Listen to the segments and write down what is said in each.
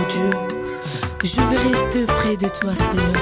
Dieu, je veux rester près de toi, Seigneur.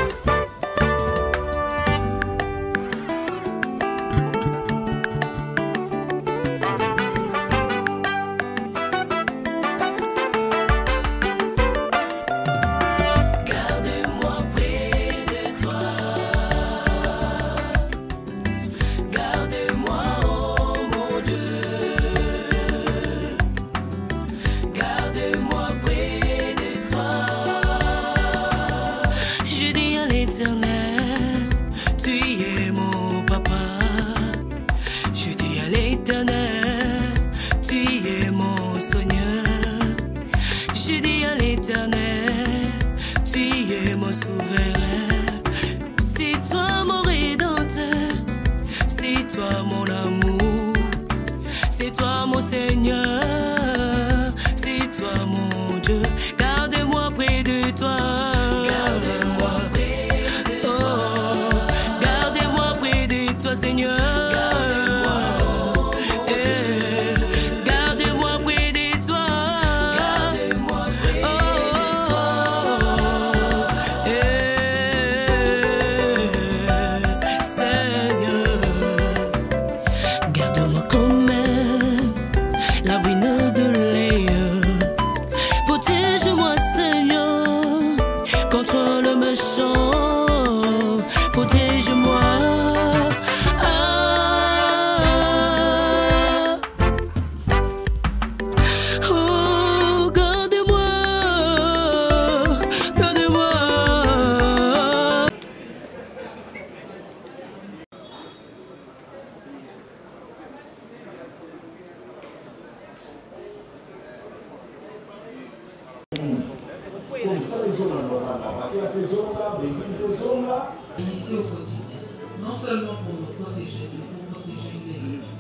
Ici au quotidien, non seulement pour nous protéger, mais pour protéger les autres.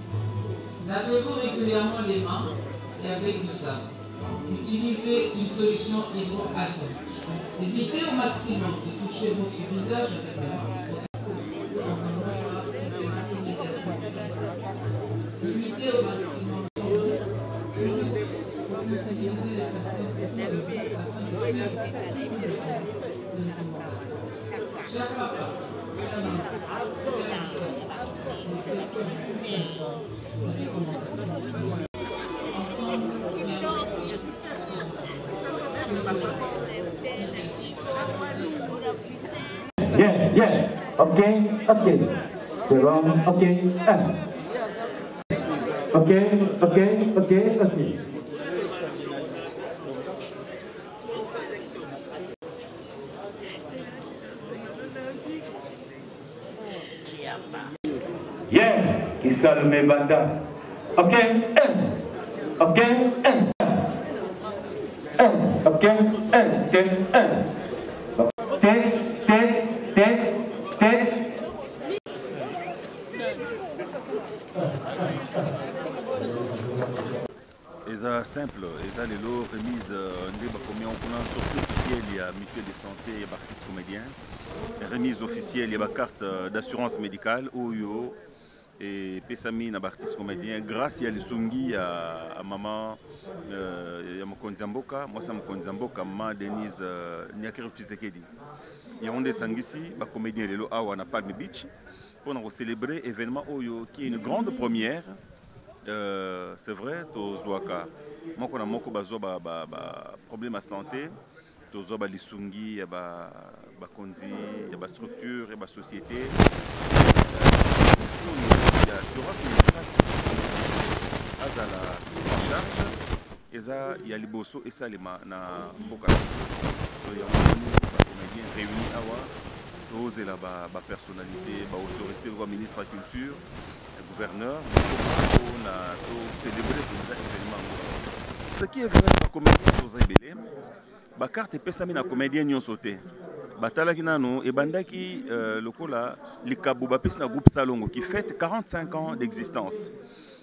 Lavez-vous régulièrement les mains et avec du savon. Utilisez une solution hydroalcoolique. Évitez au maximum de toucher votre visage avec les mains. Évitez au maximum de sensibiliser les personnes cher papa, Yeah, ok, c'est bon, ok, ok. Yeah, qui salme banda. Ok, ok, test, test. Eza simple, eza lelo remise nde bakomi en sortie officielle, il y a mutuelle de santé et artiste comédien. Remise officielle, il y a carte d'assurance médicale, Oyo et Pesami na artiste comédien. Grâce à l'Isungi à maman Mokonzamboka, moi c'est Mokonzamboka, maman Denise Nyakere Tshisekedi. Il y a un des sangisi, comédien lelo awa na Palm Beach pour célébrer l'événement Oyo qui est une grande première. C'est vrai, Tozouaka. Moi, on a beaucoup de problèmes à santé. Tozouaka, l'Isungi, il y a Konzi, il y a structure, il y a société. Il y a assurance médicale. Il y a les bossos et ça, il y a beaucoup de comédiens réunis à Tous la personnalité, l'autorité, le ministre de la Culture, le gouverneur, on a célébré tous les événements. Ce qui est vrai, la comédien Tozai la carte est pessamée na comédien nyon sauté. Batalaki nano et bandaki lokola likabu bapesi na groupe Salongo qui fête 45 ans d'existence.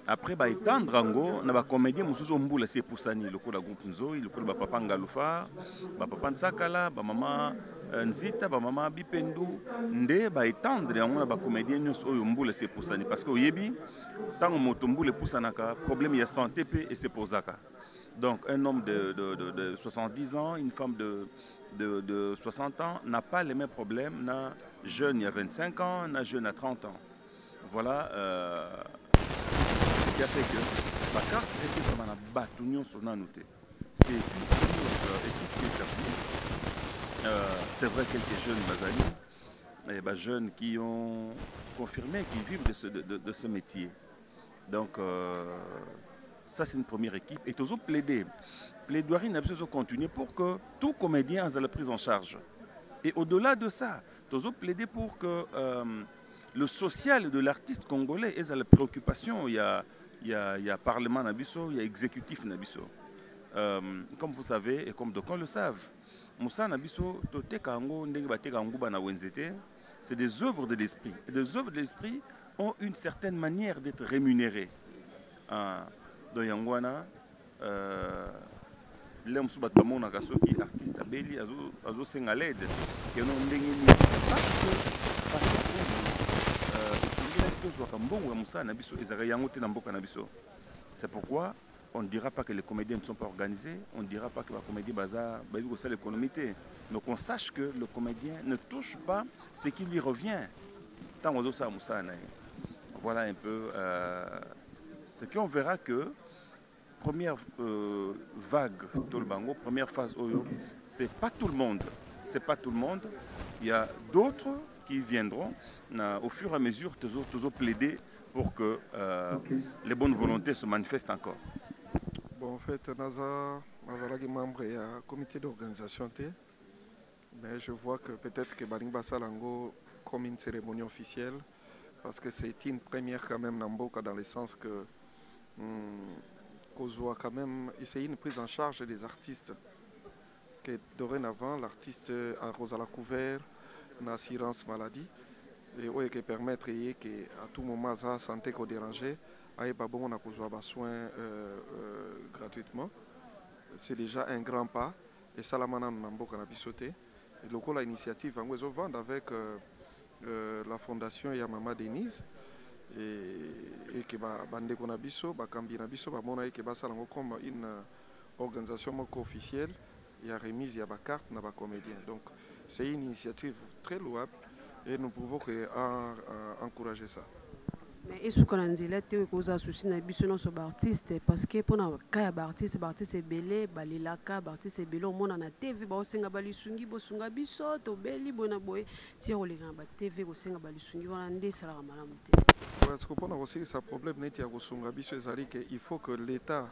Après ba étendre ango na ba comédien mususu mbula c'est pour sani lokola groupe Nzoi, lokola ba papa Ngalufa, ba papa Nsakala, ba mama Nzita, ba mama Bipendu, nde ba étendre ango na ba comédien nyos oyo mbula c'est pour sani parce que oyebi tango moto mbula pour sanaka problème ya santé pe et c'est pour zaka. Donc un homme de 70 ans, une femme de 60 ans n'a pas les mêmes problèmes, n'a jeune il y a 25 ans, n'a jeune à 30 ans. Voilà ce qui a fait que la carte était ça m'a battu sur la note. C'était une équipe qui est servie. C'est vrai quelques jeunes Bazali, et jeunes qui ont confirmé qu'ils vivent de ce métier. Donc ça c'est une première équipe et tous plaider. Plaidoirie n'a besoin de continuer pour que tout comédien ait la prise en charge. Et au-delà de ça, tous plaider pour que le social de l'artiste congolais ait la préoccupation. Il y a Parlement Nabiso, il y a Exécutif Nabiso. Comme vous savez et comme d'aucuns le savent, Moussa Nabiso, c'est des œuvres de l'esprit. Et des œuvres de l'esprit ont une certaine manière d'être rémunérées. Dans Yangwana, l'homme sous bâtiment n'a qui artiste à Beli, azo sengaled, qui n'ont pas parce que c'est pourquoi on ne dira pas que les comédiens ne sont pas organisés, on ne dira pas que la comédie bazar, c'est l'économie. Donc on sache que le comédien ne touche pas ce qui lui revient. Voilà un peu ce qu'on verra que première vague Tolbango, première phase Oyo, c'est pas tout le monde. C'est pas tout le monde. Il y a d'autres qui viendront au fur et à mesure, toujours plaider pour que les bonnes volontés se manifestent encore. Bon, en fait, Naza est membre du comité d'organisation, mais je vois que peut-être que Baringba Salango comme une cérémonie officielle, parce que c'est une première quand même dans le sens que Kozwa quand même essayer une prise en charge des artistes. Que dorénavant, l'artiste a Rosala couvert une assurance maladie et qui permettre qu'à tout moment, sa santé qu'on dérangeait, on a besoin soins gratuitement. C'est déjà un grand pas. Et ça, la manane n'a pas sauté. Et le coup, l'initiative, on va vendre avec la fondation Yamama Denise. Et que bande qu'on a biso, kambi na biso, mona que basalango comme une organisation officielle. Il y a remise, il y a carte, il y a comédien. Donc c'est une initiative très louable et nous pouvons encourager ça. Mais est-ce qu'on a dit là que vous avez souci na biso non sur artiste parce que pour na kaya artiste c'est belé balilaka artiste c'est belé au monde na TV ba osenga balisungi bosunga biso to beli bona boy si on les ba TV osenga balisungi wana ndé sala malamu te. Parce que pour nous aussi ce problème n'est pas bosunga biso ezali que il faut que l'État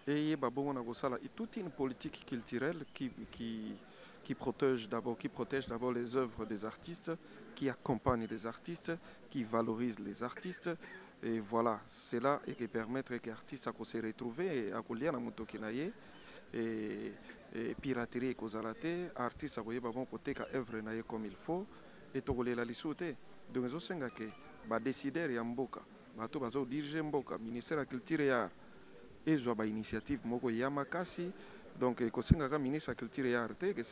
ait ba bon na gosala toute une politique culturelle qui protège d'abord les œuvres des artistes, qui accompagne les artistes, qui valorise les artistes. Et voilà, c'est là et qui permet que les artistes se retrouvent et à lire dans Mutokinaye et piraterie et causalate, artistes à bon côté qu'à œuvre naye comme il faut et togoler la lissoute. Donc je sais que ba décider et mboka, ba to bazo diriger mboka, ministère de la culture et art et zo ba initiative moko yamakasi. Donc, il y a le ministre de la Culture et Art, il y a le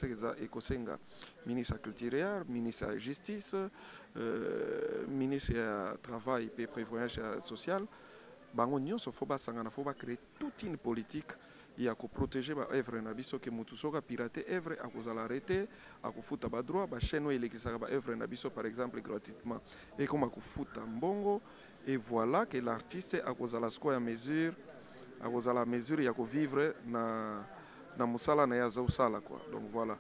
ministre de la Culture et Art, le ministre de la Justice, le ministre du Travail et Prévoyance sociale. Il faut créer toute une politique pour protéger les œuvres nabiso que mutusoka pirater œuvre à cause de l'arrêté à kufuta ba droit ba chaîne ile qui saka ba œuvre nabiso par exemple gratuitement et comme à kufuta mbongo et voilà que l'artiste à cause de la square mesure à cause de la mesure il y a que vivre dans Moussala na Yazausala quoi. Donc voilà,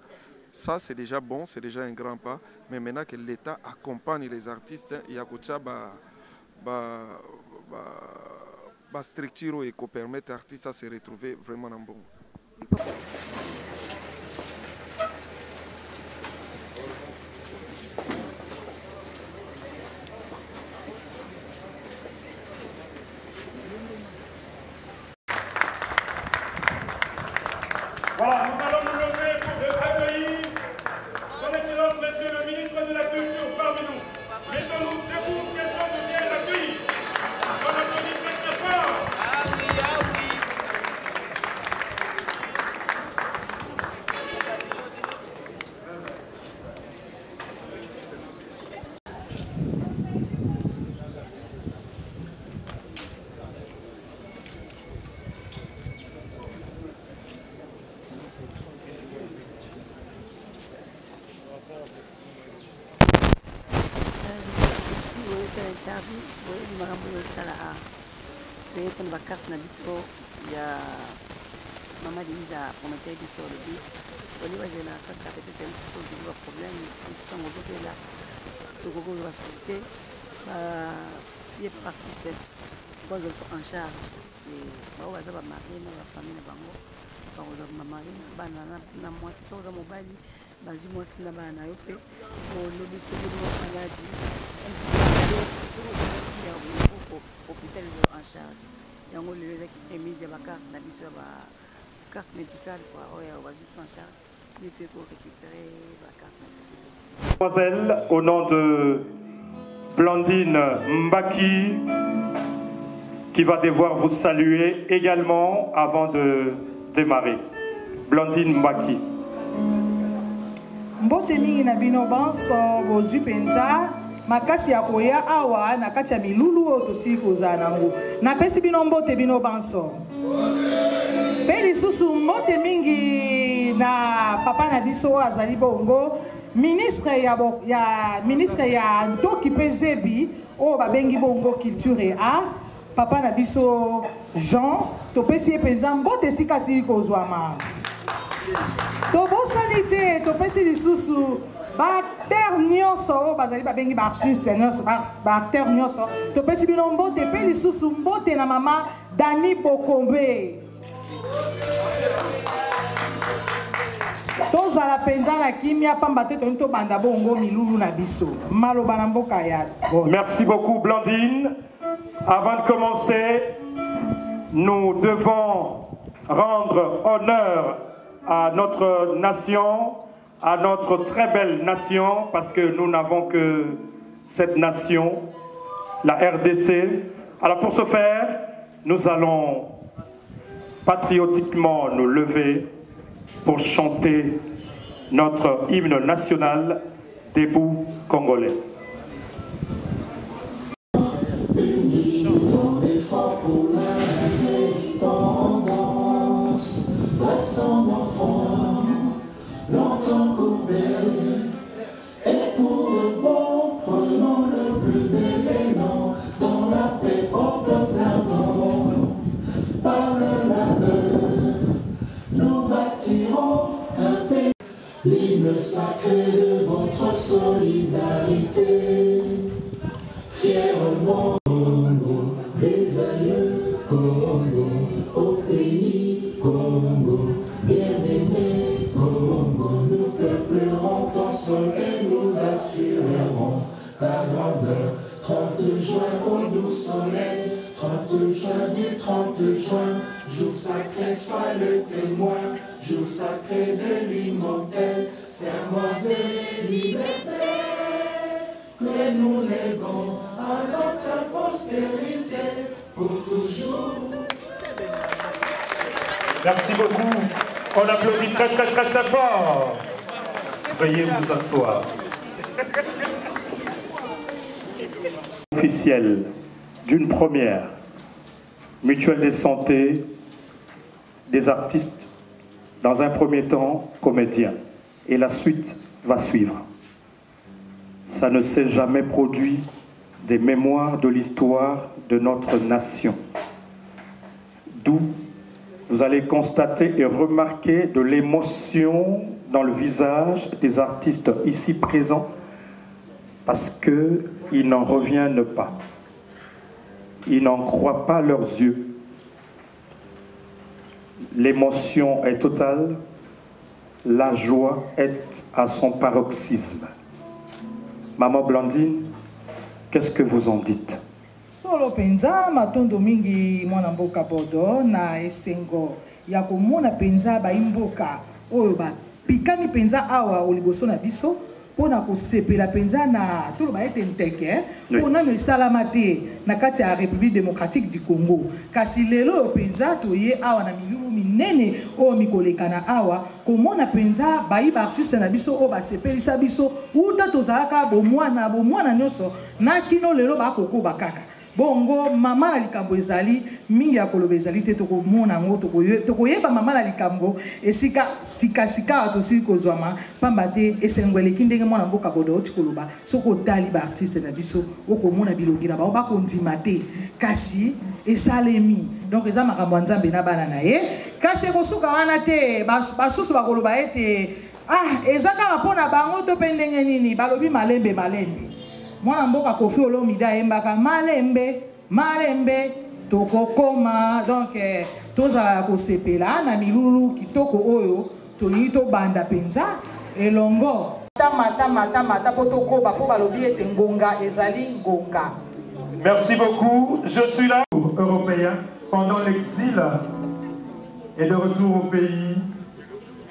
ça c'est déjà bon, c'est déjà un grand pas, mais maintenant que l'État accompagne les artistes, il y a que structure et qui permet aux artistes à se retrouver vraiment en bon. Voilà, nous allons nous lever pour accueillir son Excellence, Monsieur le ministre de la Culture parmi nous. Mettons-nous debout, question de bien l'accueillir. On applaudit très très fort. Ah oui, ah oui. interview boyebi makambo oyo osala art pe mpona bacarte na biso ya mama denise apromettai biso olobi oliba zela kaka peut-être mosusu ozili baproblème mosusu yango ozobela tokoki oyo basorte ye artiste bazwa biso en charge bao baza bamarie na bafamille na bango bakozwa bamarie na bana na mwasi so oza mobali bazwi mwasi na bana na yo mpe olobi soki maladi hôpital ezwa en charge yango lelo ezaki remise ya bacarte na biso ya bacarte médicale oyo bazwi biso en charge nde toyeko récupérer bacarte na biso. Mademoiselle, au nom de Blandine Mbaki, qui va devoir vous saluer également avant de démarrer. Blandine Mbaki. Mbote mingi na bino banso bozwi penza makasi ya koya awa na kati ya milulu oyo tosili kozala nango napesi bino mbote bino banso mpe lisusu mbote mingi na papa na biso oyo azali bongo ministre ya ntoki mpe zebi oyo babengi bongo culture et art papa na biso Jean topesi ye mpenza mbote esika asili kozwama tobosani te topesi lisusu baacteur nyonso oyo bazali babengi baartiste nyonso baacteur nyonso topesi bino mbote mpe lisusu mbote na mama Dani Bokombe tozala mpenza na kimia pamba te toni tobanda bongo milulu na biso maloba na mboka ya Merci beaucoup Blandine. Avant de commencer, nous devons rendre honneur à notre nation, à notre très belle nation, parce que nous n'avons que cette nation, la RDC. Alors pour ce faire, nous allons patriotiquement nous lever pour chanter notre hymne national, Debout Congolais. Pour l'indépendance de son enfant, longtemps courbé, et pour le bon, prenons le plus bel élan, dans la paix proclamant, par le labeur, nous bâtirons un pays, l'hymne sacré de votre solidarité, fièrement. Des aïeux, Congo, au pays Congo, bien-aimé Congo, nous peuplerons ton sol et nous assurerons ta grandeur. 30 juin au doux soleil, 30 juin du 30 juin, jour sacré soit le témoin, jour sacré de l'immortel, serment de liberté, que nous léguons à notre postérité pour toujours. Merci beaucoup. On applaudit très très très très fort. Veuillez vous asseoir. Officiel d'une première mutuelle de santé des artistes, dans un premier temps comédiens, et la suite va suivre. Ça ne s'est jamais produit des mémoires de l'histoire de notre nation. D'où vous allez constater et remarquer de l'émotion dans le visage des artistes ici présents parce qu'ils n'en reviennent pas. Ils n'en croient pas leurs yeux. L'émotion est totale, la joie est à son paroxysme. Maman Blandine, qu'est-ce que vous en dites? Solo penza matondo mingi mwana mboka bodo na esengo ya komona penza ba imboka oyo ba pikami penza awa oliboso na biso pona ko sepela penza na tolo ba ete nteke pona no salama te na kati ya République démocratique du Congo kasi lelo penza to ye awa na milulu minene o mikoleka na awa komona penza ba iba artiste na biso o ba sepelisa biso uta tozalaka bo mwana nyonso na kino lelo ba koko bakaka bongo mama na likambo ezali mingi ya koloba ezali te tokomona yango tokoyeba mama na likambo esika sikasika tosili kozwama pamba te esengo eleki ndenge mwana mboka bodo oti koloba soki otali baartiste na biso okomona bilongi na bango bakondima te kasi esalemi donc eza makambo ya nzambe na bana na ye kasi ekosuka wana te basusu bakoloba ete eza kaka mpona bango to mpe ndenge nini balobi malembe mwana mboka Kofi Olomide ayembaka malembe tokokoma donc tozala kosepela na milulu kitoko oyo tolingi tobanda penza elongo mata po tokoba po balobi ete ngonga ezali ngonga. Merci beaucoup. Je suis là, européen, pendant l'exil et de retour au pays,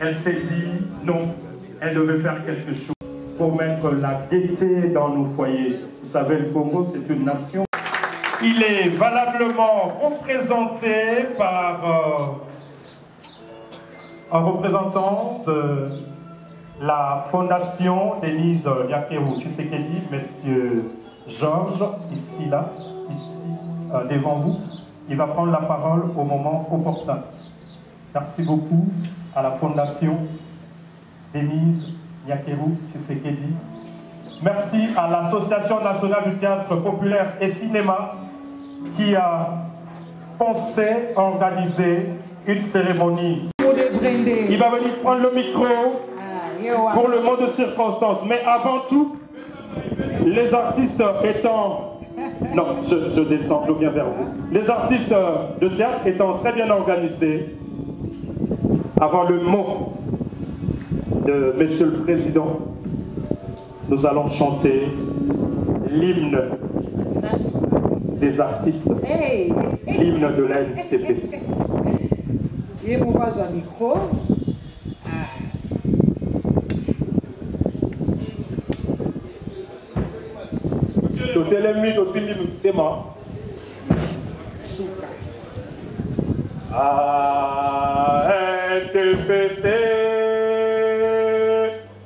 elle s'est dit non, elle devait faire quelque chose pour mettre la gaieté dans nos foyers. Vous savez, le Congo, c'est une nation. Il est valablement représenté par un représentant de la fondation Denise Nyakeru Tshisekedi, Monsieur Georges, ici devant vous. Il va prendre la parole au moment opportun. Merci beaucoup à la fondation Denise Nyakeru Tshisekedi. Merci à l'Association nationale du théâtre populaire et cinéma qui a pensé organiser une cérémonie. Il va venir prendre le micro pour le mot de circonstance. Mais avant tout, les artistes étant... Non, je descends, je viens vers vous. Les artistes de théâtre étant très bien organisés, avant le mot de Monsieur le Président, nous allons chanter l'hymne des artistes, l'hymne de la NTPC. NTPC,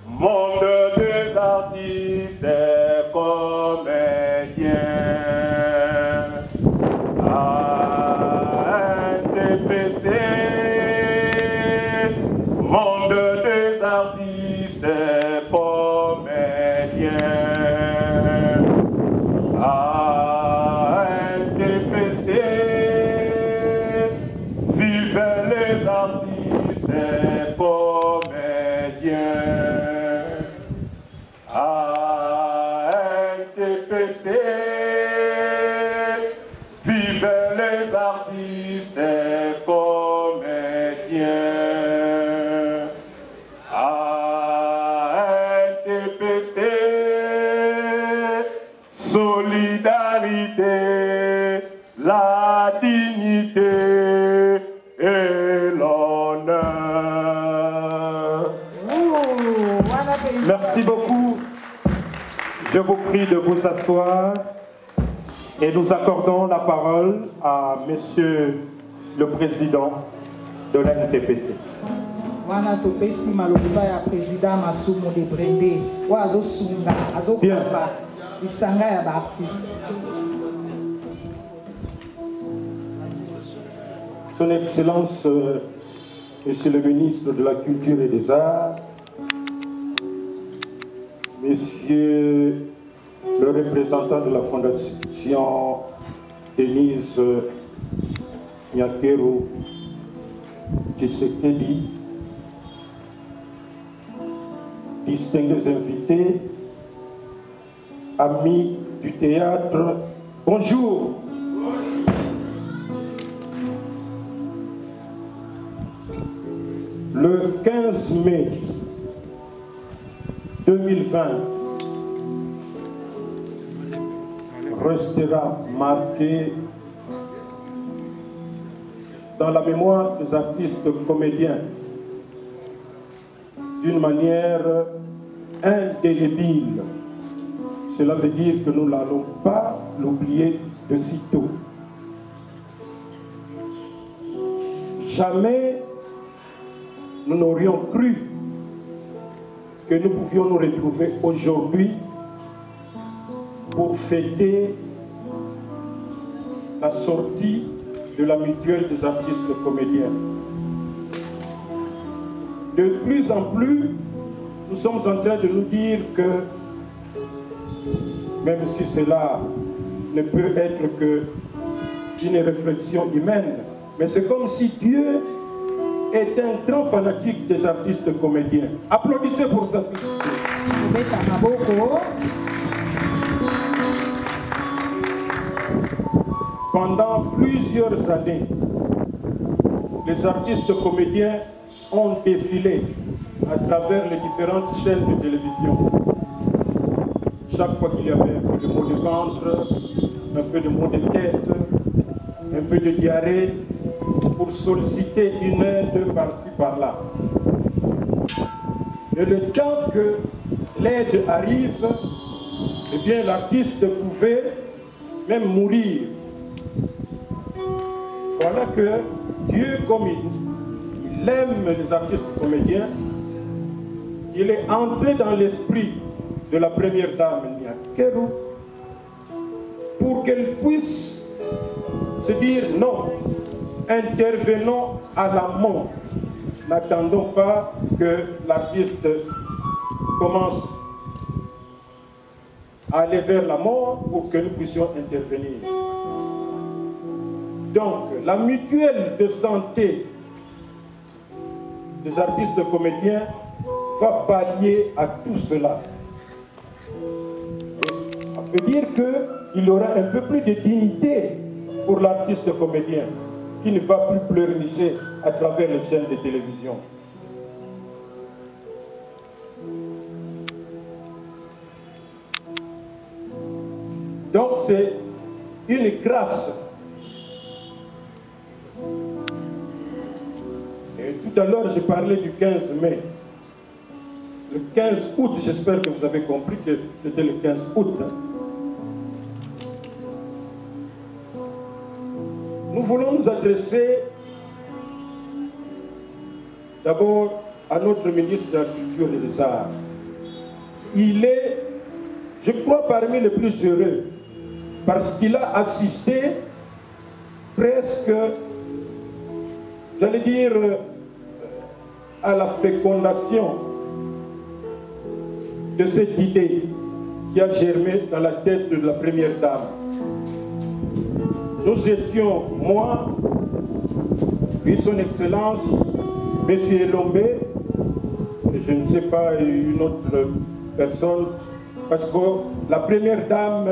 monde des artistes et comédiens. NTPC, monde des artistes et comédiens. NTPC, vive les artistes et comédiens. NTPC, vive les artistes et comédiens. NTPC, solidarité, la dignité et l'honneur. Merci beaucoup. Je vous prie de vous asseoir et nous accordons la parole à Monsieur le Président de l'NTPC. Wana topesi maloba ya président Masumu de Brende wa azosunga azokamba isanga ya ba artiste. Son Excellence, Monsieur le Ministre de la Culture et des Arts, Monsieur le représentant de la Fondation Denise Nyakeru Tshisekedi, distingués invités, amis du théâtre, bonjour. Le 15 mai 2020 restera marqué dans la mémoire des artistes comédiens d'une manière indélébile. Cela veut dire que nous n'allons pas l'oublier de sitôt. Jamais nous n'aurions cru que nous pouvions nous retrouver aujourd'hui pour fêter la sortie de la mutuelle des artistes comédiens. De plus en plus, nous sommes en train de nous dire que, même si cela ne peut être qu'une réflexion humaine, mais c'est comme si Dieu est un grand fanatique des artistes comédiens. Applaudissez pour ça, s'il vous plaît. Pendant plusieurs années, les artistes comédiens ont défilé à travers les différentes chaînes de télévision. Chaque fois qu'il y avait un peu de maux de ventre, un peu de maux de tête, un peu de diarrhée, pour solliciter une aide par-ci, par-là. Et le temps que l'aide arrive, eh bien l'artiste pouvait même mourir. Voilà que Dieu, comme il aime les artistes comédiens, il est entré dans l'esprit de la première dame, Nyakeru, pour qu'elle puisse se dire non, intervenons à l'amont. N'attendons pas que l'artiste commence à aller vers la mort pour que nous puissions intervenir. Donc, la mutuelle de santé des artistes comédiens va pallier à tout cela. Et ça veut dire qu'il y aura un peu plus de dignité pour l'artiste comédien qui ne va plus pleurnicher à travers les chaînes de télévision. Donc c'est une grâce. Et tout à l'heure, j'ai parlé du 15 mai. Le 15 août, j'espère que vous avez compris que c'était le 15 août. Nous voulons nous adresser d'abord à notre ministre de la Culture et des Arts. Il est, je crois, parmi les plus heureux parce qu'il a assisté presque, j'allais dire, à la fécondation de cette idée qui a germé dans la tête de la première dame. Nous étions, moi, puis son Excellence, M. Elombé, et je ne sais pas, une autre personne, parce que la première dame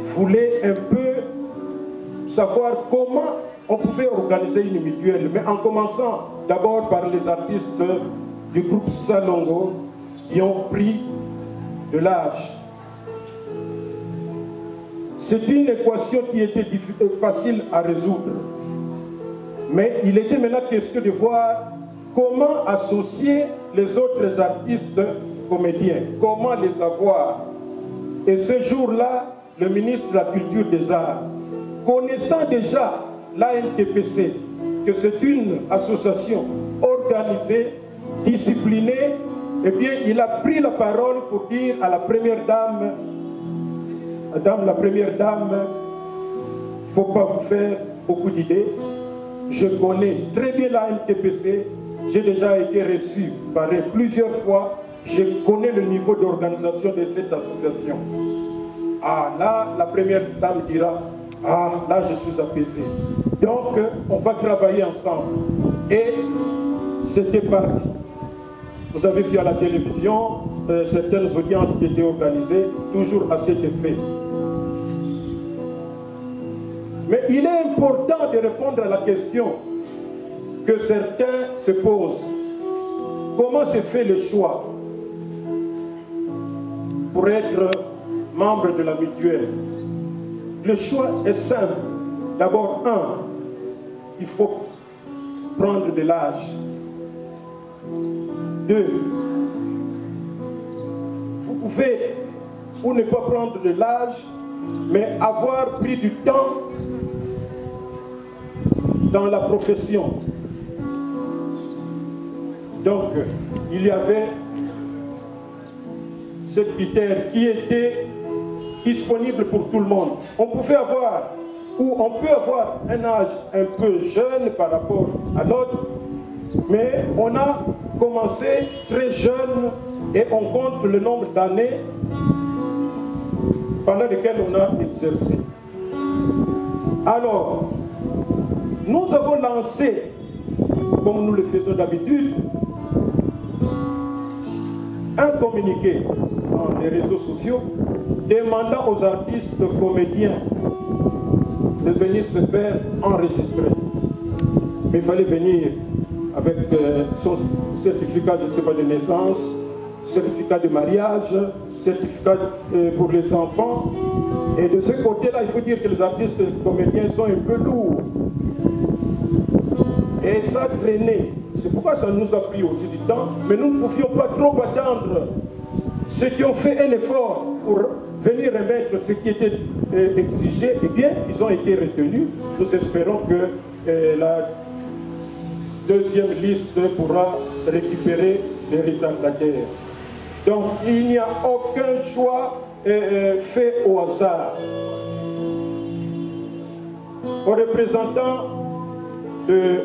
voulait un peu savoir comment on pouvait organiser une mutuelle, mais en commençant d'abord par les artistes du groupe Salongo qui ont pris de l'âge. C'est une équation qui était facile à résoudre. Mais il était maintenant question de voir comment associer les autres artistes comédiens, comment les avoir. Et ce jour-là, le ministre de la Culture et des Arts, connaissant déjà l'ANTPC, que c'est une association organisée, disciplinée, eh bien, il a pris la parole pour dire à la première dame, Madame la première dame, il ne faut pas vous faire beaucoup d'idées. Je connais très bien la NTPC, j'ai déjà été reçu par elle plusieurs fois, je connais le niveau d'organisation de cette association. Ah là, la première dame dira, ah là je suis apaisé. Donc on va travailler ensemble. Et c'était parti. Vous avez vu à la télévision certaines audiences qui étaient organisées, toujours à cet effet. Mais il est important de répondre à la question que certains se posent. Comment se fait le choix pour être membre de la mutuelle? Le choix est simple. D'abord, il faut prendre de l'âge. 2, vous pouvez ou ne pas prendre de l'âge, mais avoir pris du temps dans la profession. Donc, il y avait ce critère qui était disponible pour tout le monde. On pouvait avoir où on peut avoir un âge un peu jeune par rapport à l'autre, mais on a commencé très jeune et on compte le nombre d'années pendant lesquelles on a exercé. Alors, nous avons lancé, comme nous le faisons d'habitude, un communiqué dans les réseaux sociaux demandant aux artistes comédiens de venir se faire enregistrer. Mais il fallait venir avec son certificat, je ne sais pas, de naissance, certificat de mariage, certificat pour les enfants. Et de ce côté-là, il faut dire que les artistes comédiens sont un peu lourds. Et ça traînait. C'est pourquoi ça nous a pris aussi du temps. Mais nous ne pouvions pas trop attendre. Ceux qui ont fait un effort pour venir remettre ce qui était exigé, eh bien, ils ont été retenus. Nous espérons que la deuxième liste pourra récupérer les retardataires. Donc, il n'y a aucun choix fait au hasard. Aux représentants de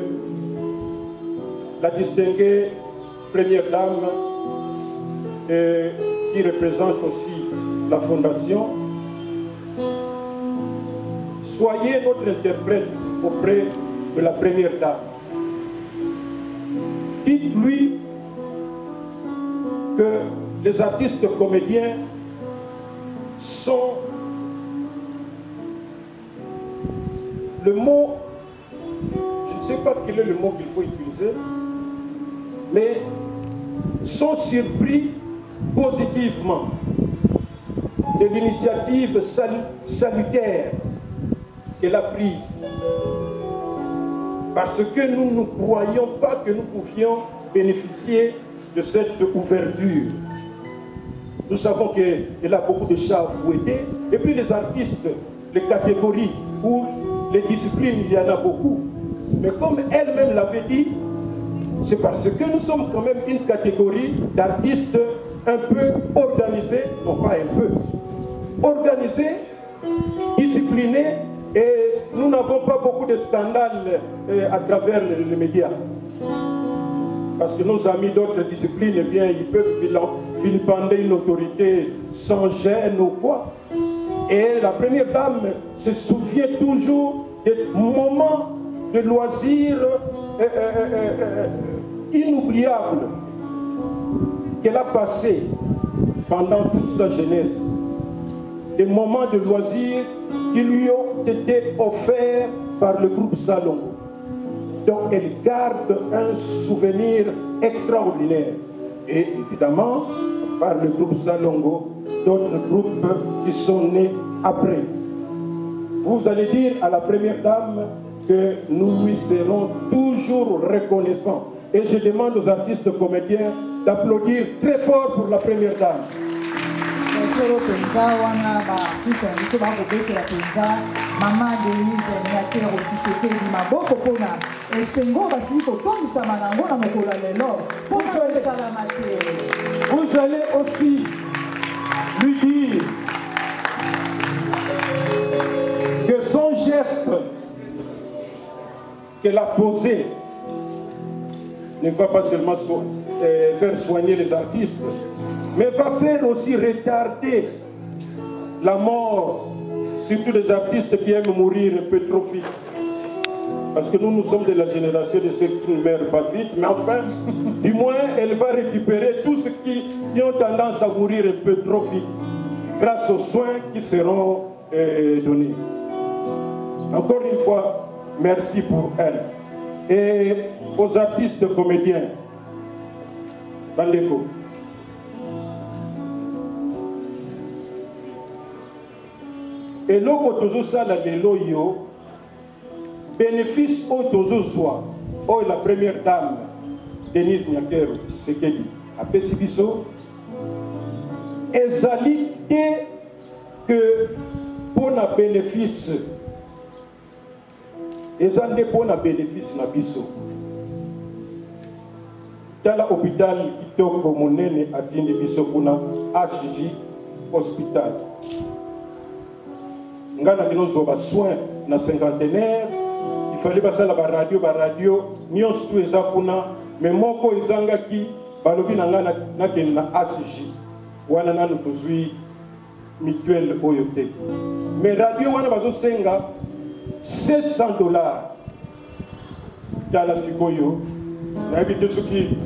la distinguée première dame qui représente aussi la fondation, soyez notre interprète auprès de la première dame. Dites-lui que les artistes comédiens sont le mot, je ne sais pas quel est le mot qu'il faut utiliser, mais sont surpris positivement de l'initiative salutaire qu'elle a prise. Parce que nous ne croyons pas que nous pouvions bénéficier de cette ouverture. Nous savons qu'elle a beaucoup de chats à fouetter. Et puis les artistes, les catégories ou les disciplines, il y en a beaucoup. Mais comme elle-même l'avait dit, c'est parce que nous sommes quand même une catégorie d'artistes un peu organisés, non pas un peu, organisés, disciplinés, et nous n'avons pas beaucoup de scandales à travers les médias. Parce que nos amis d'autres disciplines, eh bien, ils peuvent vilipender une autorité sans gêne ou quoi. Et la première dame se souvient toujours des moments de loisirs inoubliables qu'elle a passés pendant toute sa jeunesse. Des moments de loisirs qui lui ont été offerts par le groupe Salon. Donc elle garde un souvenir extraordinaire. Et évidemment, par le groupe Salongo, d'autres groupes qui sont nés après. Vous allez dire à la première dame que nous lui serons toujours reconnaissants. Et je demande aux artistes comédiens d'applaudir très fort pour la première dame. solo penza wana baartiste na biso bakobetela penza mama Denise Nyakero Tshisekedi maboko mpona esengo basili kotondisama nango na mokolo ya lelo mpona kosalama te. Vous allez aussi lui dire que son geste qu'elle a posé ne va pas seulement faire soigner les artistes, mais va faire aussi retarder la mort, surtout des artistes qui aiment mourir un peu trop vite. Parce que nous sommes de la génération de ceux qui ne meurent pas vite, mais enfin, du moins, elle va récupérer tous ceux qui ont tendance à mourir un peu trop vite, grâce aux soins qui seront donnés. Encore une fois, merci pour elle. Et aux artistes comédiens, Bandeko. Et loko tozosala lelo yo bénéfice oyo tozozwa oyo la première dame Denise Nyakero Tshisekedi apesi biso ezali te que mpona bénéfice eza nde mpona bénéfice na biso. Tala hôpital kitoko monene atindi biso kuna HJ hospital. ngana kino zoba soin na cinquantenaire il fallait passer la radio nyonso tu eza kuna mais moko ezangaki balobi na ngana nakende na ACJ wana nanu tozwi mutuelle oyo te mais radio wana bazosenga $700 tala sikoyo nayebi te soki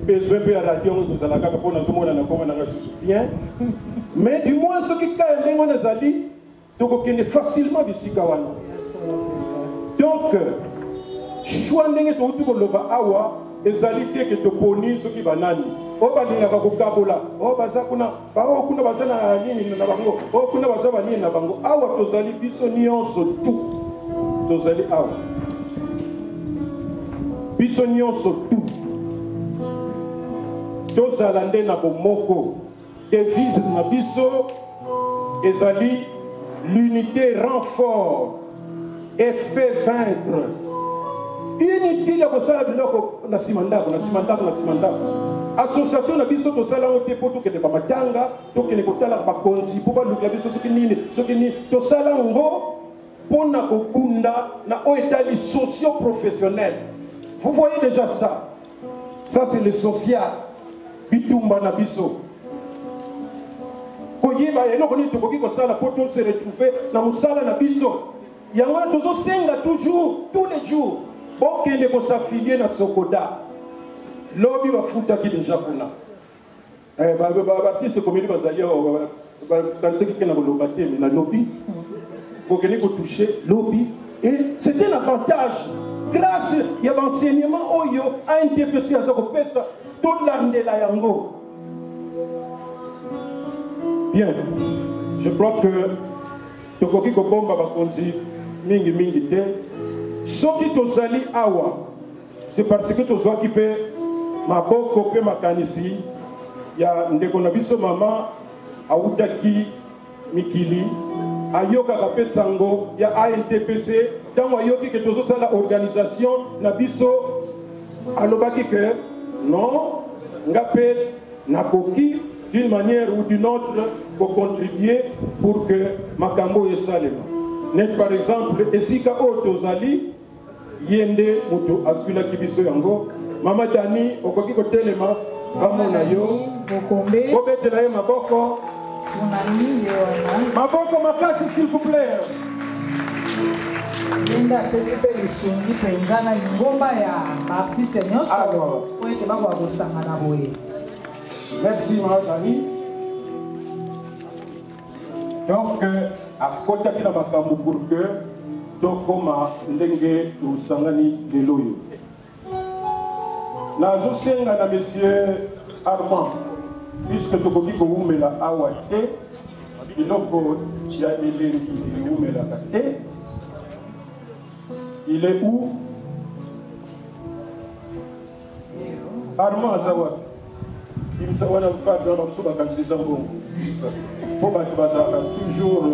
besoin mpe ya radio ngo kozala kaka mpo nazomona na koma nanga susu bien mais du moins soki kaya ndenge wana ezali tokokende facilement bisika wana donc choix ndenge touti koloba awa ezali te ke toponi soki banani o balingaka kokabola o baza kuna kuna baza na nini na bango o kuna baza banini na bango awa tozali biso nyonso tu tozali awa biso nyonso tu tozala nde na bomoko devise na biso ezali l'unité rend fort et fait vaincre inutile ya kosala biloko na nsima ndako association na biso tosala ngo te mpo tokende bamatanga tokende kotala bakonzi mpo balukela biso soki nini tosala ngo mpona kobunda na oyo etali socio-professionnel. Vous voyez déjà ça c'est le social bitumba na biso koyeba eloko nini tokoki kosala mpo tose retrouver na mosala na biso yango wana tozosenga toujours tous les jours bokende kosafilie na Sokoda lobi bafutaki deja kuna baartiste comédie bazali kanisaki ke na koloba te me na lobi bokende kotouche lobi et c'est un avantage grâce ya baenseignement oyo ANTPC aza kopesa tolandela yango bien. Je crois que tokoki kobomba bakonzi mingi te soki tozali awa c'est parce que tozwaki mpe maboko mpe makanisi ya ndeko na biso mama awutaki mikili ayokaka mpe sango ya ANTPC ntango ayoki ke tozosala organisation na biso alobaki ke non nga mpe nakoki d'une manière ou d'une autre pour contribuer pour que makambo esalema net par exemple esika oyo tozali yende mutu azwilaki biso yango mama Dani okoki kotelema bamona yo kobetela ye maboko makasi s'il vous plaît Linda apesi mpe lisungi mpenza na lingomba ya baartiste nyonso po ete bakoka kosangana boye. Merci Madame. Donc à côté de la makambo pour que tokoma ndenge usangani lelo yo. Nazo senga na monsieur Armand puisque tokoki ko umela awa te biloko ya elengi umela te. Il est où? Armand Azawa. Il me wana mfata na msuba kanisa mbongo pour toujours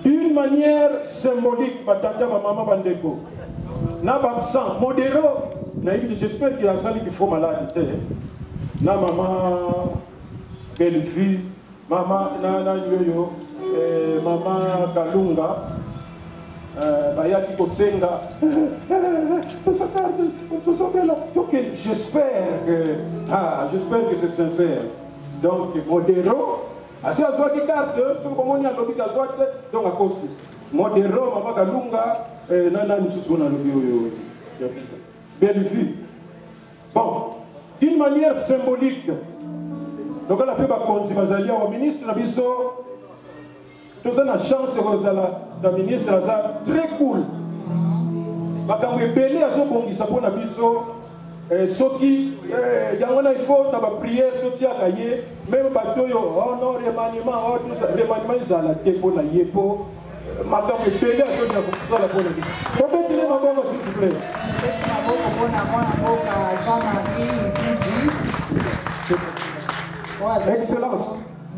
d'une manière symbolique batata maman bandeko na babsan modéro na j'espère qu'il y a ça qui faut malade na maman belle fille maman na yoyo maman Kalunga bayaki kosenga j'espère que c'est sincère donc modéro asi azwaki carte soki komoni alobi azwaki donc akosi modéro mama Kalunga nana misusu na lobi oyo belle fille bon d'une manière symbolique donc la pe bakonzi bazali awa ministre na biso toza na chance kozala na ministre aza très cool makambo ebele azobongisa mpo na biso soki yango na ifo na bapriere totiaka ye meme bato oyo non remaniement ezala te mpo na ye mpo makambo ebele azolinga kosala mpo na biso tobetile maboko s'il vous plaît beti maboko mpona mwana mboka Jean-Marie Budi excellence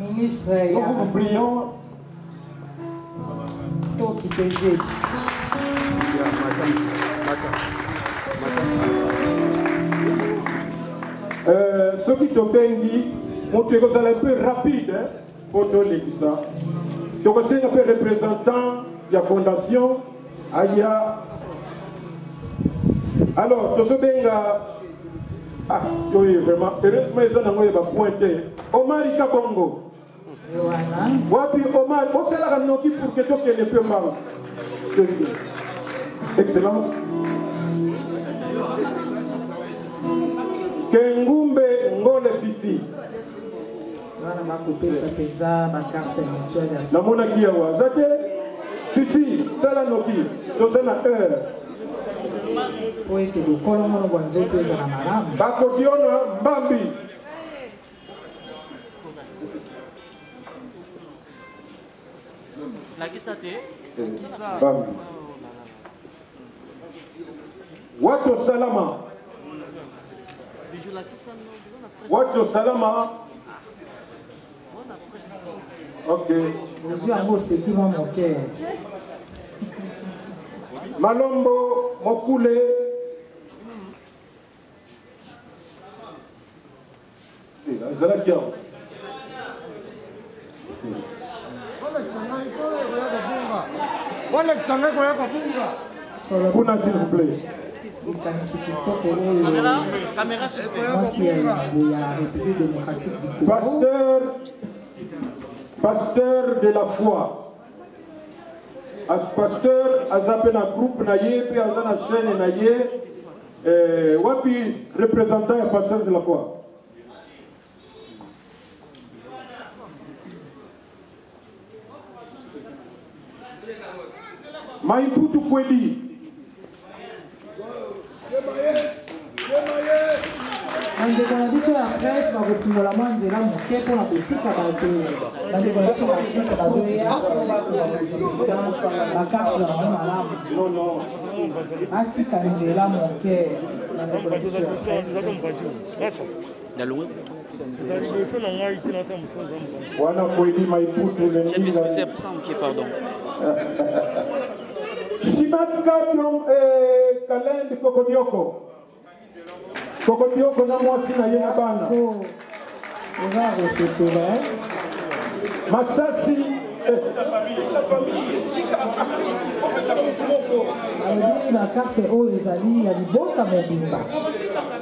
ministre ya nous vous prions toki pesedi soki tobengi moto ekozala un peu rapide po tolekisa Donc c'est un peu représentant de la fondation Aya. Alors, tout ce benga, ah, oui, vraiment, heureusement, ils ont pointé. Omar Kabongo. Wapi Omar, on s'est là pour que tout ne peut pas. Excellence. Kengumbe Ngole Fifi. Namona kiawa zate Fifi sala noki dozana heure po ete lokolo mono bwa nzete ezala malamu bakodiona mbambi mbambi watu salama watu salama. Ok. Malombo Mokule. Kuna s'il vous plaît. Pasteur de la foi. Pasteur azapena groupe naye puis azana chaîne naye wapi représentant et pasteur de la foi. Maiputu Kwedi. bandeko na biso ya presse bakofungola mwa nzela moke mpona kotika bato bandeko na biso baartiste bazoya bakobakobakosa bakarte na bango malamu batika nzela moke bandeko na biso ya presse wana Kwedi Maiputu c'est pour ça que pardon. Simatka Kalende Kokodioko. Kokodioko na mwasi na yena bana. Oza resepela. Masasi. alobi bakarte oyo ezali ya libota mobimba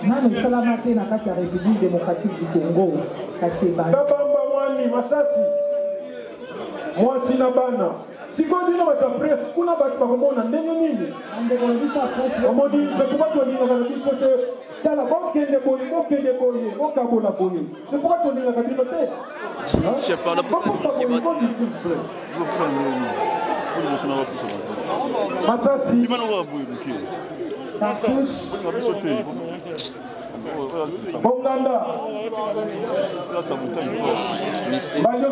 nano esalama te na kati ya république démocratique du Congo kasi ebandi kabamba mwani masasi mwasi na bana sikoyo bino bato ya presse kuna bato bakomona ndenge nini bandeko na biso ya presse omoni c'est pourquoi tolingaka na biso te tala bokende boye bokabola boye c'est pourquoi tolingaka bino te chef la position qui va Masasi Cartouche Bonganda Balio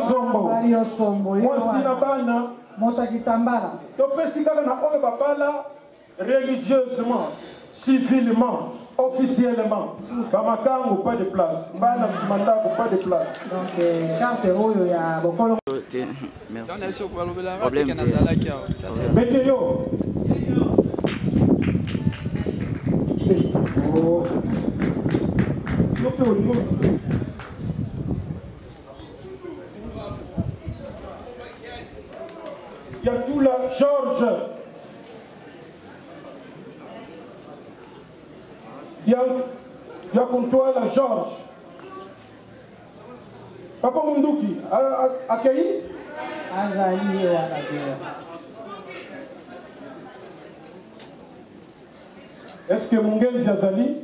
Sombo Mwasi na bana Mota Kitambala topesi kaka na oyo babala religieusement civilement officiellement Bamakangu pas de place Bana Simandako pas de place donc carte oyo ya bokolo merci problème Météo il y a tout là, Georges. Il y a pour toi la Georges. Papa Munduki, accueilli Azali et Wanazouer. Est-ce que Mungenzi Azali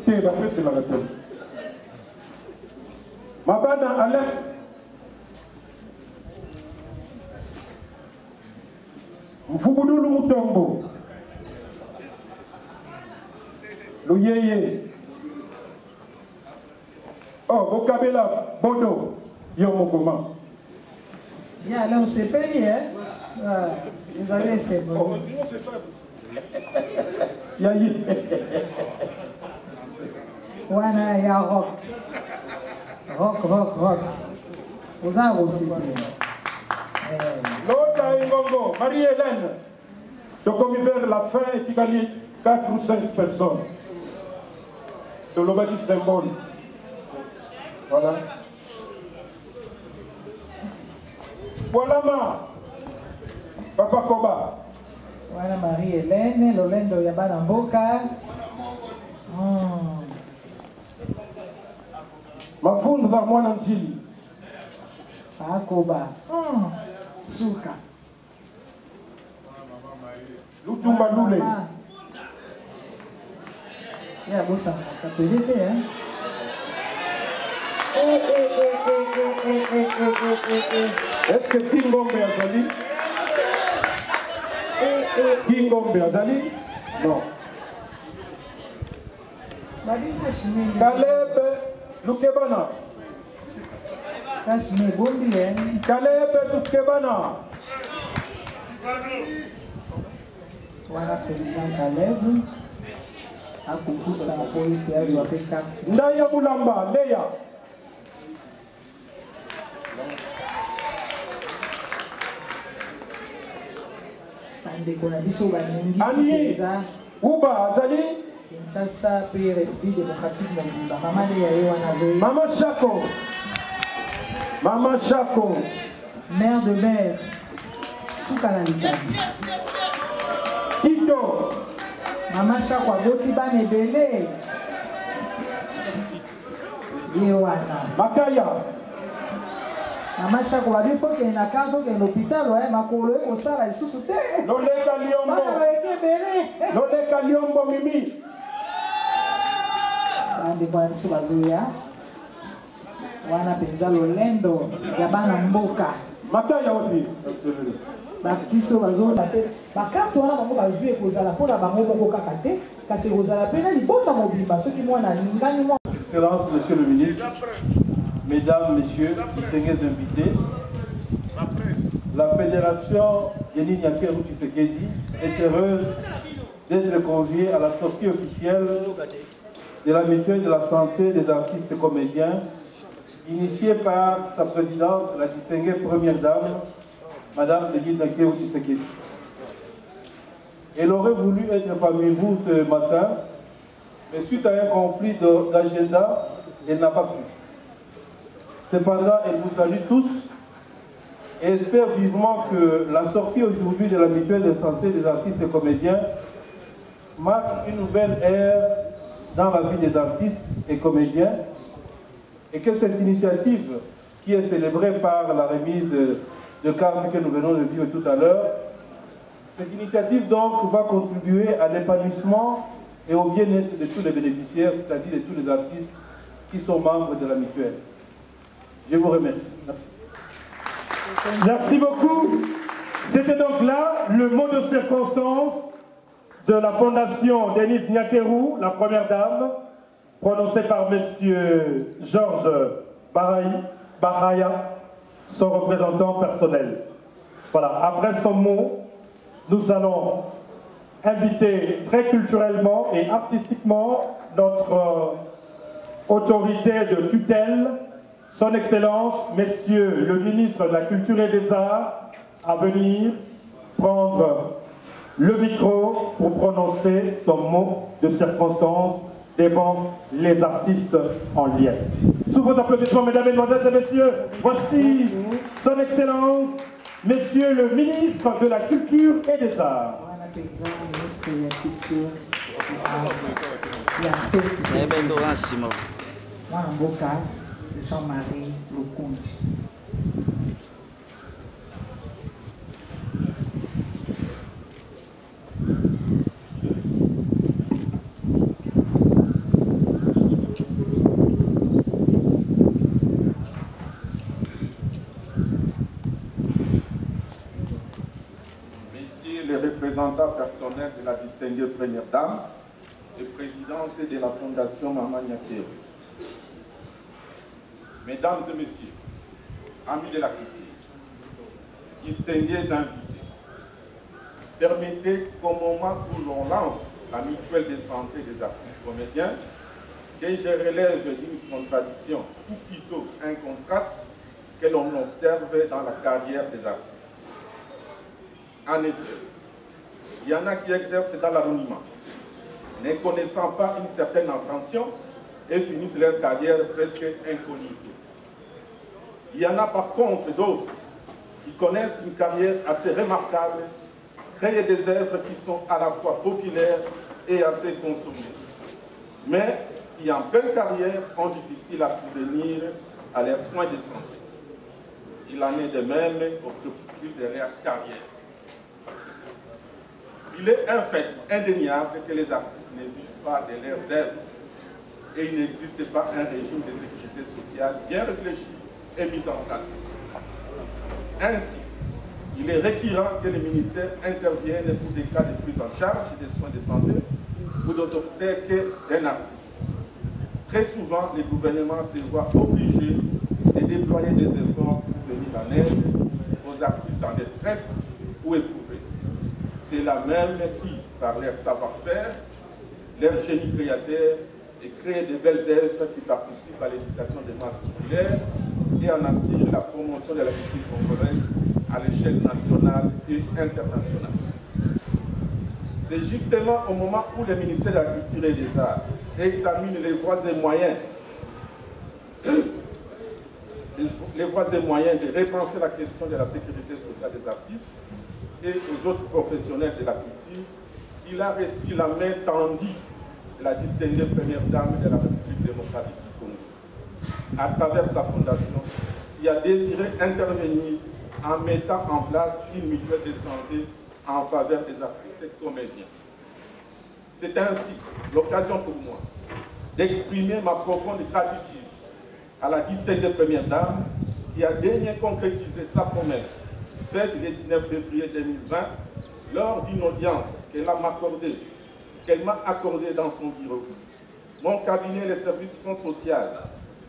c'est la réponse. Mabana Alain. Mfubudulu Mutombo. Luyeye. Oh, Bokabela Bodo. Yomokoma. Ya, là on s'est payé, hein? Désolé, c'est bon. Yayi. Wana ya rock. Rock. Vous avez aussi bien. L'autre Ingongo, Marie-Hélène. Donc, comme il fait la fin, il gagne 4 ou 5 personnes. De l'Obadi symbole. Voilà. Voilà ma. Papa Koba. Voilà Marie-Hélène, Lolendo Yabana Mboka. Mafundra mwana Nzili. Pakoba. Suka. Lutumba Lule. Ya bossa, ça peut l'été, hein. Est-ce que Kingombe Azali? Kingombe Azali? Non. Caleb Lukebana. Caleb Lukebana. Voilà, président Caleb. A beaucoup ça pour être à jouer avec carte. Ndaya Boulamba, Leia. Ani Uba Azali. Kinshasa, pays République démocratique Mobimba. Maman Leia Yoanazoe. Maman Chako. Maman Chako. Mère de mère. Soukalalika. Tito. Maman Chako Aboti Banebele. Yewana. Makaya. Maman Chako Babi faut qu'il y ait une carte qui est l'hôpital, ouais, ma colo est au sala et sous terre. Loleka Liombo. Loleka Liombo Mimi. Bande kwa nsu bazuya. Wana penza Lolendo Yabana Mboka. Makaya wapi? Baptiso bazo bate. Ba carte wana bango bazuye kozala pona bango moko kaka te, kasi kozala pena libota mobimba soki mwana ningani mwa. Excellence, Monsieur le ministre, Mesdames, Messieurs, distingués invités, la Fédération Denis Nyakeru Tshisekedi est heureuse d'être conviée à la sortie officielle de la mutuelle de la santé des artistes et comédiens, initiée par sa présidente, la distinguée première dame, Madame Denis Nyakeru Tshisekedi. Elle aurait voulu être parmi vous ce matin, mais suite à un conflit d'agenda, elle n'a pas pu. Cependant, elle vous salue tous et espère vivement que la sortie aujourd'hui de la mutuelle de santé des artistes et comédiens marque une nouvelle ère dans la vie des artistes et comédiens et que cette initiative, qui est célébrée par la remise de cartes que nous venons de vivre tout à l'heure, cette initiative donc va contribuer à l'épanouissement et au bien-être de tous les bénéficiaires, c'est-à-dire de tous les artistes qui sont membres de la mutuelle. Je vous remercie. Merci. Merci beaucoup. C'était donc là le mot de circonstance de la Fondation Denis Nyakeru, la première dame, prononcé par M. Georges Bahaya, son représentant personnel. Voilà, après son mot, nous allons inviter très culturellement et artistiquement notre autorité de tutelle, Son Excellence, Monsieur le ministre de la Culture et des Arts, à venir prendre le micro pour prononcer son mot de circonstance devant les artistes en liesse. Sous vos applaudissements, mesdames, mesdemoiselles et messieurs, voici Son Excellence, Monsieur le ministre de la Culture et des Arts. Ministre de la Culture et des Arts. Jean-Marie Lokundi. Messieurs les représentants personnels de la distinguée première dame et présidente de la Fondation Maman Nyakeru. Mesdames et messieurs, amis de la culture, distingués invités, permettez qu'au moment où l'on lance la mutuelle de santé des artistes comédiens, que je relève d'une contradiction, ou plutôt un contraste, que l'on observe dans la carrière des artistes. En effet, il y en a qui exercent dans l'anonymat, ne connaissant pas une certaine ascension et finissent leur carrière presque incognito. Il y en a par contre d'autres qui connaissent une carrière assez remarquable, créent des œuvres qui sont à la fois populaires et assez consommées, mais qui en pleine carrière ont difficile à subvenir à leurs soins de santé. Il en est de même au crépuscule de leur carrière. Il est un fait indéniable que les artistes ne vivent pas de leurs œuvres et il n'existe pas un régime de sécurité sociale bien réfléchi et mis en place. Ainsi, il est récurrent que les ministères interviennent pour des cas de prise en charge des soins de santé ou des obsèques d'un artiste. Très souvent, les gouvernements se voient obligés de déployer des efforts pour venir en aide aux artistes en détresse ou éprouvés. C'est là même qui, par leur savoir-faire, leur génie créateur, et créent de belles œuvres qui participent à l'éducation des masses populaires et en assurent la promotion de la culture congolaise à l'échelle nationale et internationale. C'est justement au moment où le ministère de la Culture et des Arts examine les voies et moyens de repenser la question de la sécurité sociale des artistes et aux autres professionnels de la culture, il a reçu la main tendue de la distinguée première dame de la République démocratique du Congo. À travers sa fondation, il a désiré intervenir en mettant en place une mutuelle de santé en faveur des artistes et comédiens. C'est ainsi l'occasion pour moi d'exprimer ma profonde gratitude à la distinguée première dame qui a daigné concrétiser sa promesse faite le 19 février 2020 lors d'une audience qu'elle m'a accordée dans son bureau. Mon cabinet, le service Fonds social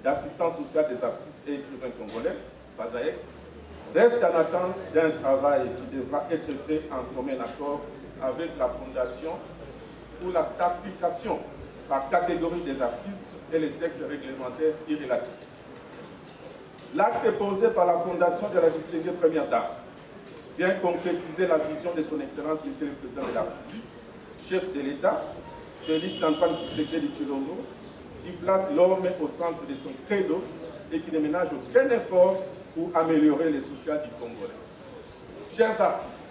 d'assistance sociale des artistes et écrivains congolais, FASAEC, reste en attente d'un travail qui devra être fait en commun accord avec la Fondation pour la stratification par catégorie des artistes et les textes réglementaires y relatifs. L'acte posé par la Fondation de la distinguée première dame vient concrétiser la vision de son Excellence, Monsieur le Président de la République, chef de l'État, Félix Antoine Tshisekedi Tshilombo, qui place l'homme au centre de son credo et qui ne ménage aucun effort pour améliorer les social du Congolais. Chers artistes,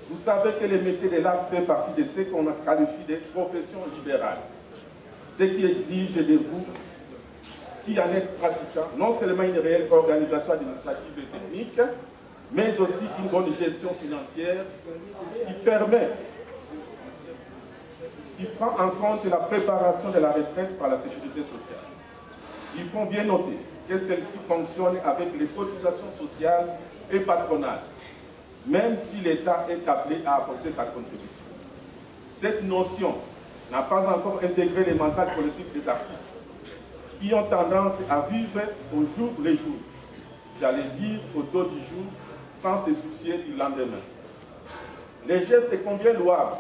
vous savez que le métier de l'art fait partie de ce qu'on qualifie de profession libérale, ce qui exige de vous, qui en êtes pratiquant, non seulement une réelle organisation administrative et technique, mais aussi une bonne gestion financière qui prend en compte la préparation de la retraite par la sécurité sociale. Il faut bien noter que celle-ci fonctionne avec les cotisations sociales et patronales, même si l'État est appelé à apporter sa contribution. Cette notion n'a pas encore intégré les mentales collectives des artistes, qui ont tendance à vivre au jour le jour, j'allais dire au dos du jour, sans se soucier du lendemain. Les gestes combien louables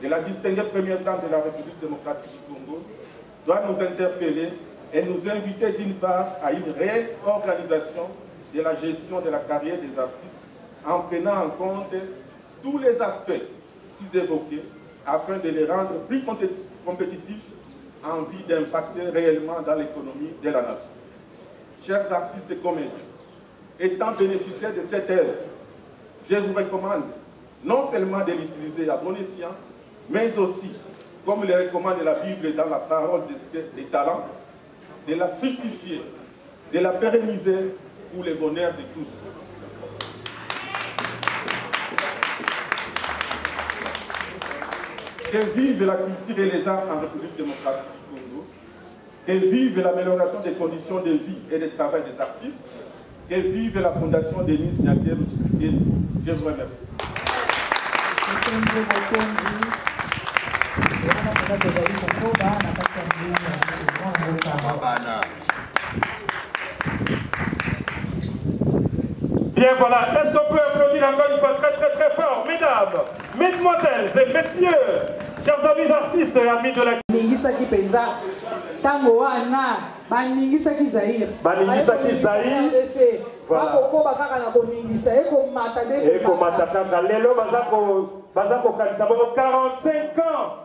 de la distinguée première dame de la République démocratique du Congo doivent nous interpeller et nous inviter d'une part à une réelle organisation de la gestion de la carrière des artistes en prenant en compte tous les aspects ci évoqués afin de les rendre plus compétitifs en vue d'impacter réellement dans l'économie de la nation. Chers artistes et comédiens, étant bénéficiaires de cette œuvre, je vous recommande non seulement de l'utiliser à bon escient, mais aussi, comme le recommande la Bible dans la parole des talents, de la fructifier, de la pérenniser pour le bonheur de tous. Que vive la culture et les arts en République démocratique du Congo, que vive l'amélioration des conditions de vie et de travail des artistes, que vive la Fondation Denis Nyakeru Tshisekedi. Je vous remercie. Bien voilà, est-ce qu'on peut applaudir encore une fois très très très fort, mesdames, mesdemoiselles et messieurs, chers amis artistes et amis de la... Ningisaki penza, tango wana, baningisaki Zaïre. Baningisaki Zaïre. Voilà. Eko matakanga lelo bazako kanisa 45 ans.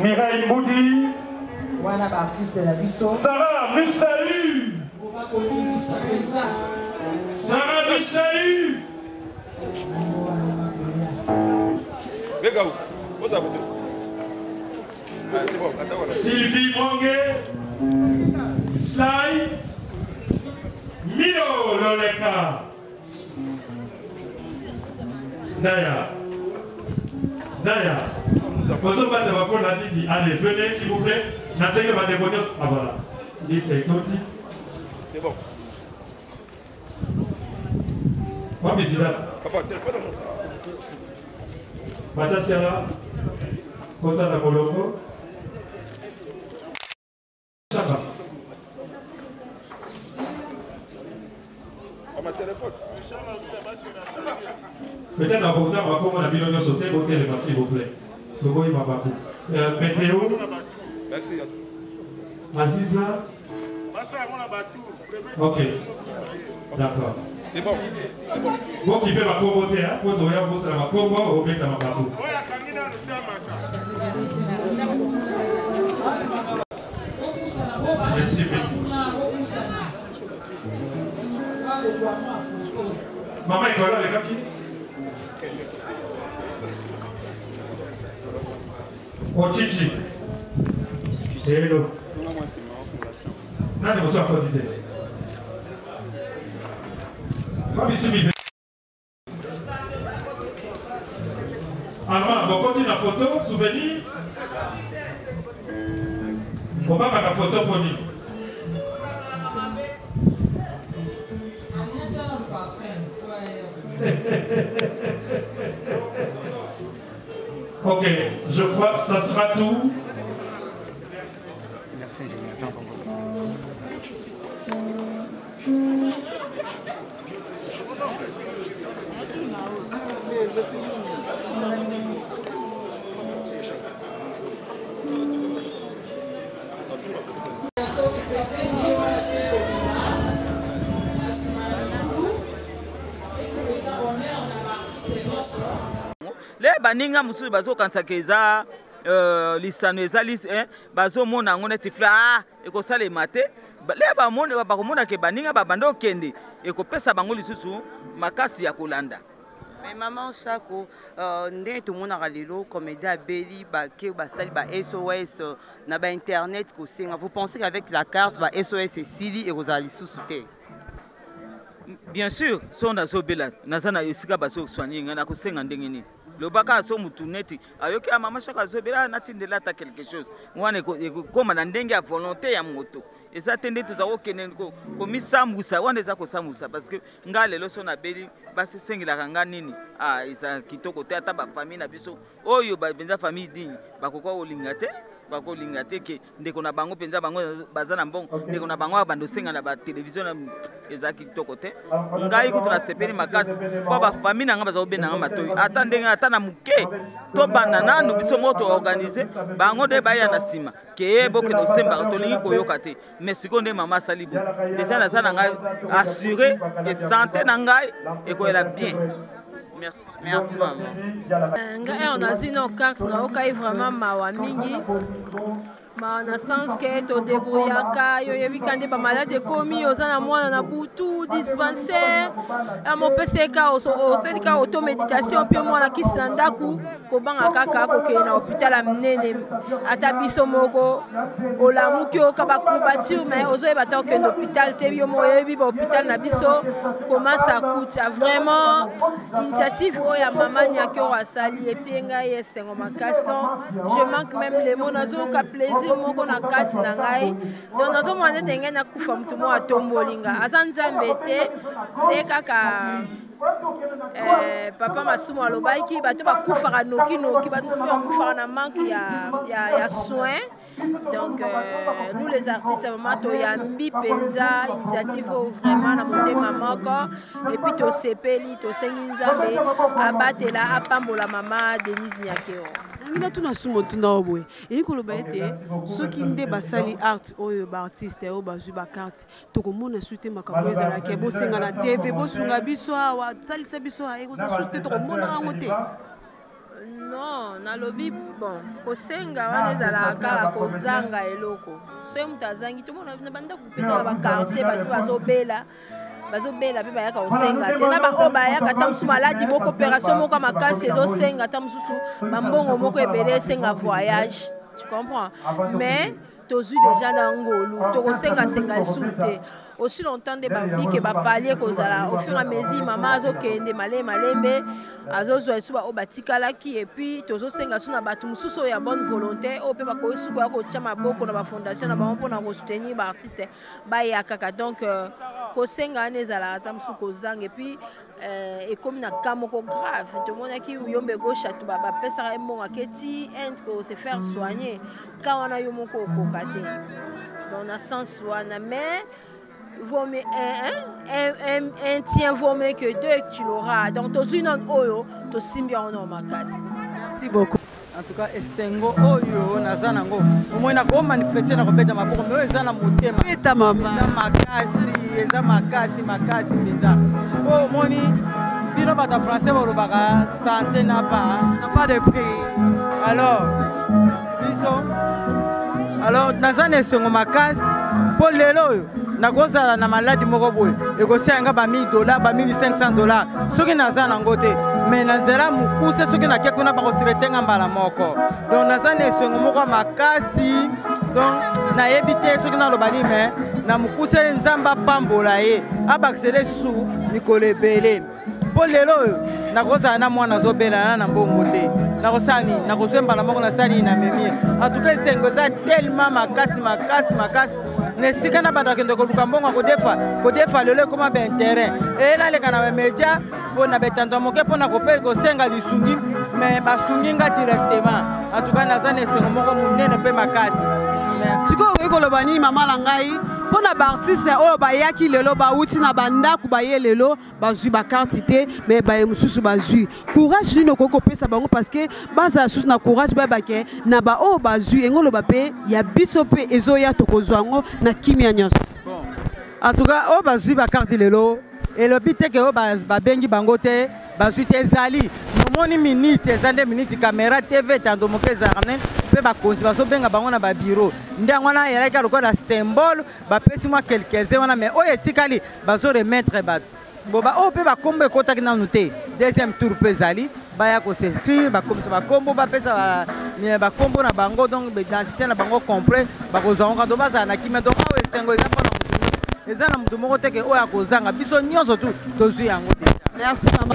Mireille Moudi. Wana ba artiste la biso. Sarah Musaï. Sarah Musaï. Sylvie Mwangue. Sly. Milo Loleka. Daya. Daya. Allez, venez s'il vous plaît. N'essayez pas de bonheur. Ah voilà. C'est bon. Pas visible. Papa, téléphone. Matasiala. Kota na Molongo. Ça va. Peut-être avocat va comment la ville de sauter, voter les masques, s'il vous plaît. Togo, il m'a pas Météo. Merci. Aziza. Ok. D'accord. C'est bon. Bon, qui fait ma promoter, hein, pour trouver un bourse dans ma combo, au fait, dans ma partout. Merci. Maman est là, les gars qui? Oh, Chichi. Excusez. Hello. Non, je me suis encore dit. Alors, on continue la photo, souvenir. On va faire la photo pour nous. Ok, je crois que ça sera tout. Merci, j'ai les baninga musu bazo kansakeza lisano ezali bazo mona ngone tifla ekosala mate le ba mona ba komona ke baninga ba bando kende ekopesa bango lisusu makasi ya kolanda. Mais maman Chako, ndé tout le monde a lelo comédien Belly ba ke ba sali ba SOS na ba internet ko singa. Vous pensez qu'avec la carte ba SOS et Sili et Rosalie sous-souté? Bien sûr, son na zobela nazana yesika baso soigner ngana ko singa ndengeni. Le baka so mutuneti ayoki a maman Chako zobela na tindela ta quelque chose. Ngwane ko comme na ndenge ya volonté ya moto. Et ça tendait tout à comme ça moussa on les a ko samoussa parce que ngale lo son abeli basi sengila kanga nini ah isa kitoko te ata ba famille na biso oyo ba benza famille digne ba ko ko lingate ba ko lingate ke ndeko na bango penza bango bazana mbongo ndeko na bango bando senga na ba télévision na eza kitoko te ngai ko tuna sepeli makasi ko ba famille na nga bazo bena nga matoyi ata ndenga ata na muke to banana no biso moto organiser bango de baya na sima ke boke no semba to lingi ko yokate mais seconde maman salibo déjà na sana ngai assurer que santé na ngai et ko ela bien. Merci. Merci maman. Ngai on a une carte na okai vraiment mawa mingi. Ma na sens que to débrouillaka yo yebi kande ba malade komi ozana mwana na butu dispensaire a mon PCK o selika auto méditation puis mwana kisandaku ko banga kaka ko ke na hôpital amnene ata biso moko olamuki o ka ba couverture mais ozo e bata ke l'hôpital te yo mo yebi ba hôpital na biso comment ça coûte vraiment initiative o ya mama nyaki o asali et puis ngai esengo makaston je manque même les mots nazo ka plaisir moko na kati na ngai donc nazo mwana ndenge na kufa mtu mo atombolinga asa nzambe te nde kaka papa masumu alobaki bato bakufaka noki bato mosusu bakufaka na manque ya soin. Donc nous les artistes vraiment toyambi penza initiative vraiment na motema moko et puis to sepeli to sengi nzambe abatela apambola mama Denise Nyakeo. Ngina tuna sumo tuna obwe e koloba ete soki nde basali art oyo ba artiste oyo bazwi ba carte tokomona sute makambo ezala ke bosenga na TV bosunga biso awa salisa biso e ko sa sute tokomona rango te. Non, nalobi bon, kosenga wana ezalaka kozanga eloko. Soki mutu azangi tomona banda kupeta ba quartier bato bazobela pe bayaka kosenga te na baoyo bayaka ata mosusu maladi moko opération moko makasi ezosenga ata mosusu bambongo moko ebele esenga voyage, tu comprends? Mais tozwi déjà na ngolu tokosengasenga esu te aussi longtemps nde babi ke bapalie kozala au fur et à mesure mama azokende malembe azozwa esu baoyo batikalaki epuis tozosenga su na bato mosusu oyo ya bonne volonté oyo mpe bakoki suku ya kotia maboko na bafondation na bango mpona kosoutenir baartiste baya kaka. Donc kosenga wana ezalaka ata mosusu kozanga epuis ekomi na cas moko grave tomonaki yombe gauche atu bapesaka mbongo aketi entre se faire soigner ka wana yo moko okoka te donc na sens wana. Mais vaut mieux un tien vaut mieux que deux que tu l'auras. Donc tozwi non oyo tosimbi ono makasi. Merci beaucoup. En tout cas esengo oyo naza nango omoi ko manifester na kobeta maboko mais eza na motema beta mama eza makasi déjà oh moni bino bata français bolobaka santé n'a pas de prix. Alors naza na esengo makasi po lelo oyo nakozala na maladi moko boye ekosenga ba $1000 ba $1500 soki naza nango te mais nazela mokuse soki nakia kuna bakotiretenga mbala moko. Donc naza na esengo moko makasi donc nayebi te soki naloba nini mais na mokuse nzambe apambola ye abakisele susu mikolo ebele po lelo oyo nakozala na mwana azobelana na mbongo te nakosala nini nakozwa mbala moko nasali na memi. En tout cas esengo eza tellement makasi nesika na bato akende koluka mbongo kodefa lelo ekoma bainteret eyelaaleka na bamedia mpona betando moke mpona kosenga lisungi mais basungi nga directement. En tout cas naza na esengo moko monene mpe makasi. sikoyo okoki koloba nini mama na ngai mpona baartiste oyo bayaki lelo bauti na bandako baye lelo bazwi bakarte te mais baye mosusu bazwi courage nini okoki kopesa bango parce que bazala susu na courage bayebake na baoyo bazwi engo loba mpe ya biso mpe ezoya tokozwa yango na kimia nyonso. En tout cas oyo bazwi bakarte lelo elobi teke oyo babengi bango te bazwi te ezali nomoni minute eza nde minute caméra tv tando moke ezalaka nene mpe bakonzi bazobenga bango na babiro nde yango wana eyalaki lokola symbole bapesi mwa quelques-uns wana mais oyo etikali bazoremettre bato boba oyo mpe bakombo ekotaki nanu te. Deuxième tour mpe ezali baya kos'inscrire bakomisa bakombo bapesa bakombo na bango donc identité na bango complet bakozwa ngo kado bazala na kimia. Donc awa esengo eza mpona motu eza na motu moko teke oyo akozanga biso nyonso tu tozwi yango te. Merci mama.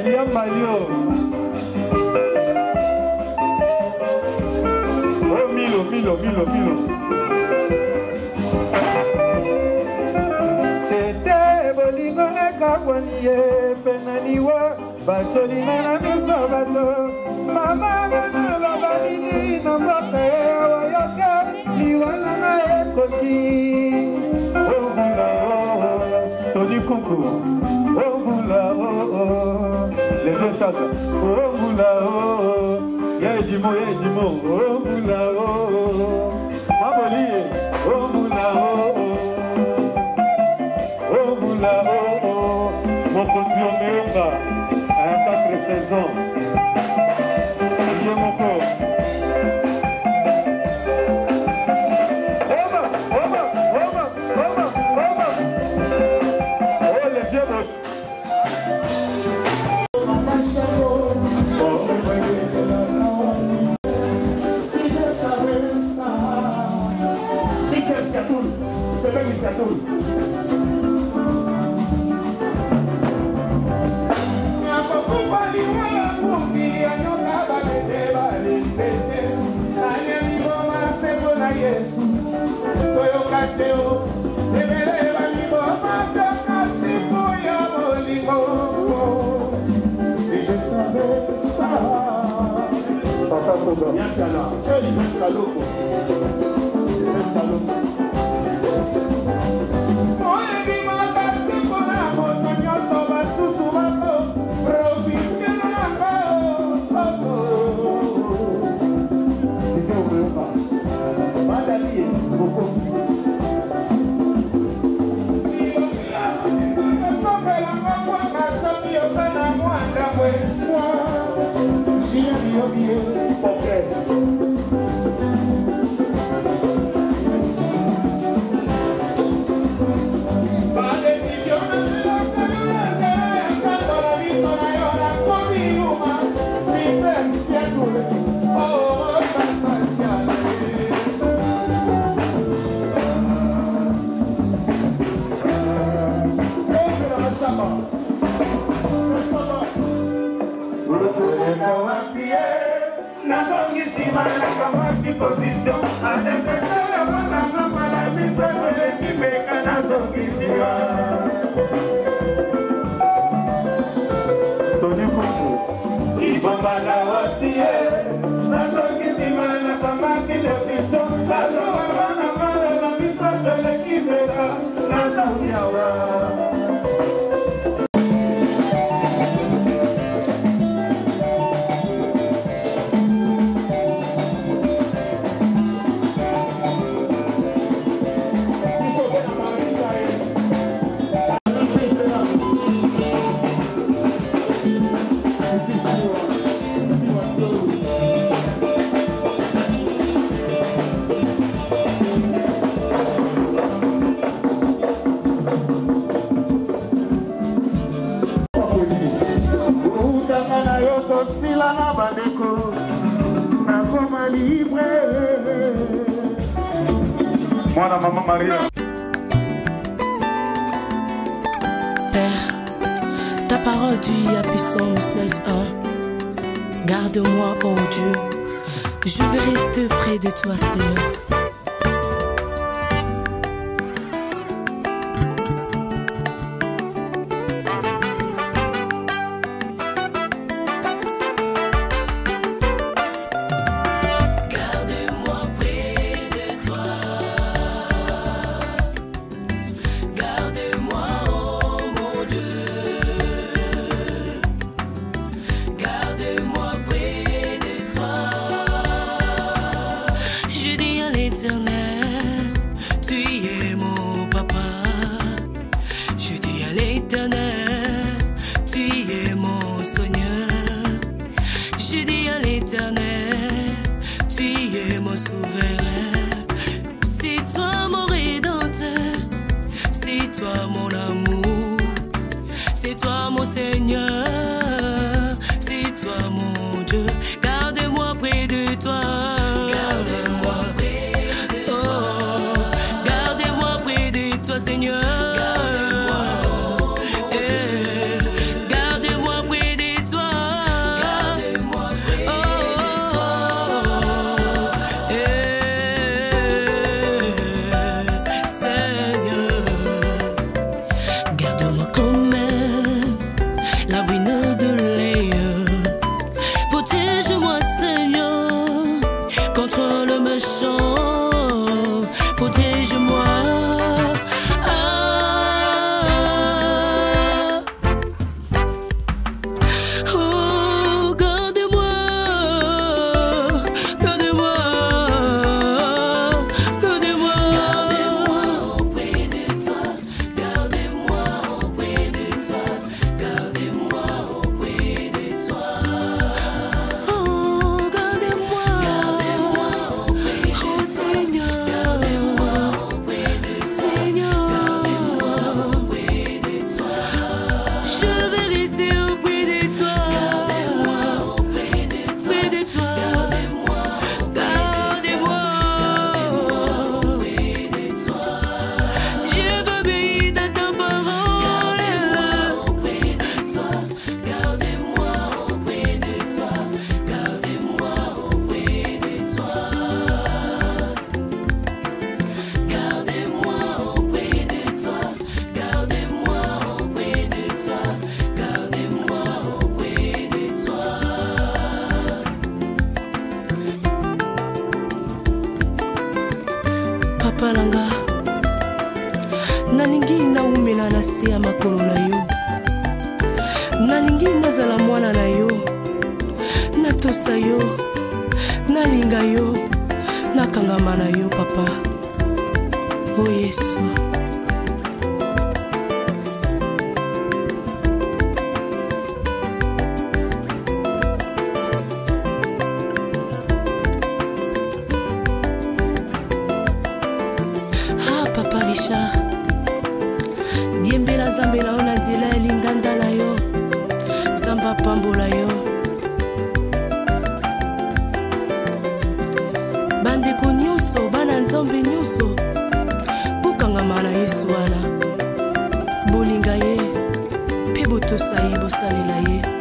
Yambalio. Oh Milo. Tete bolingo ekakwaniye penaniwa bacholinga na miso bato mama na labanini na mboka wayoka liwana na ekoki ovula todi kuku ovula les deux tchaka ovula yedimo ovula mabolie ovula mon conduit au Méoka à 4 saisons. Bali programme. Merci Allah. Elisabeth Kaloko. Elisabeth Kaloko. Position à descendre la mise de qui me canasson qui Tony Congo Ibamba la wasi nazo qui simana kamati decision la zona na mise de qui me canasson yawa. Mwana Maman Maria. Père, ta parole dit à Psaume 16:1. Garde-moi, ô Dieu, je vais rester près de toi, Seigneur. papa nanga nalingi naumela na se ya makolo na yo nalingi nazala mwana na yo natosa yo nalinga yo nakangama na yo papa o Yesu Papa Richard diembela nzambe na yo na nzela ya lindanda na yo nzambe apambola yo bandeko nyonso bana nzambe nyonso bokangama na Yesu wana bolinga ye mpe botosa ye bosalela ye